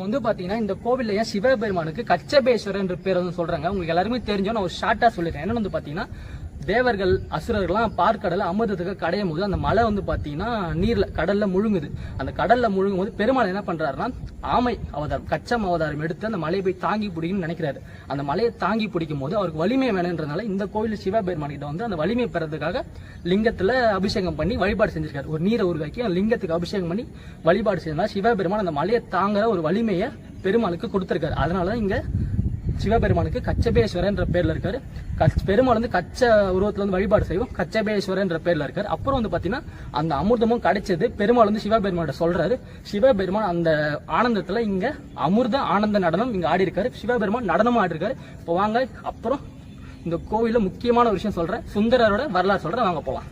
வந்து பாத்தீங்கன்னா இந்த கோவில்ல ஏன் சிவபெருமானுக்கு கச்சபேஸ்வரர் என்ற பேர் வந்து சொல்றாங்க. உங்களுக்கு எல்லாருமே தெரிஞ்சோ நான் ஒரு ஷார்ட்டா சொல்லிடுறேன். என்னன்னு வந்து பாத்தீங்கன்னா தேவர்கள் அசுரர்கள்லாம் பார்க்கடல அமிர்தத்துக்கு கடையும் போது அந்த மலை வந்து பாத்தீங்கன்னா நீர்ல கடல்ல முழுங்குது. அந்த கடல்ல முழுங்கும் போது பெருமாள் என்ன பண்றாருன்னா ஆமை அவதாரம் கச்சம் அவதாரம் எடுத்து அந்த மலையை போய் தாங்கி பிடிக்கணும்னு நினைக்கிறாரு. அந்த மலையை தாங்கி பிடிக்கும் போது அவருக்கு வலிமை வேணும்ன்றதுனால இந்த கோவில் சிவபெருமான் கிட்ட வந்து அந்த வலிமை பெறதுக்காக லிங்கத்துல அபிஷேகம் பண்ணி வழிபாடு செஞ்சிருக்காரு. ஒரு நீரை உருவாக்கி அந்த லிங்கத்துக்கு அபிஷேகம் பண்ணி வழிபாடு செஞ்சா சிவபெருமான் அந்த மலையை தாங்குற ஒரு வலிமையை பெருமாளுக்கு கொடுத்திருக்காரு. அதனாலதான் இங்க சிவபெருமானுக்கு கச்சபேஸ்வரர் என்ற பேர்ல இருக்காரு. பெருமாள் வந்து கச்ச உருவத்துல வந்து வழிபாடு செய்வோம் கச்சபேஸ்வரர் என்ற பேர்ல இருக்காரு. அப்புறம் வந்து பாத்தீங்கன்னா அந்த அமிர்தமும் கிடைச்சது பெருமாள் வந்து சிவபெருமான சொல்றாரு. சிவபெருமான் அந்த ஆனந்தத்துல இங்க அமிர்த ஆனந்த நடனம் இங்க ஆடி இருக்காரு. சிவபெருமான் நடனமும் ஆடி இருக்காரு. இப்போ வாங்க அப்புறம் இந்த கோவில முக்கியமான ஒரு விஷயம் சொல்றேன். சுந்தரரோட வரலாறு சொல்றேன், வாங்க போலாம்.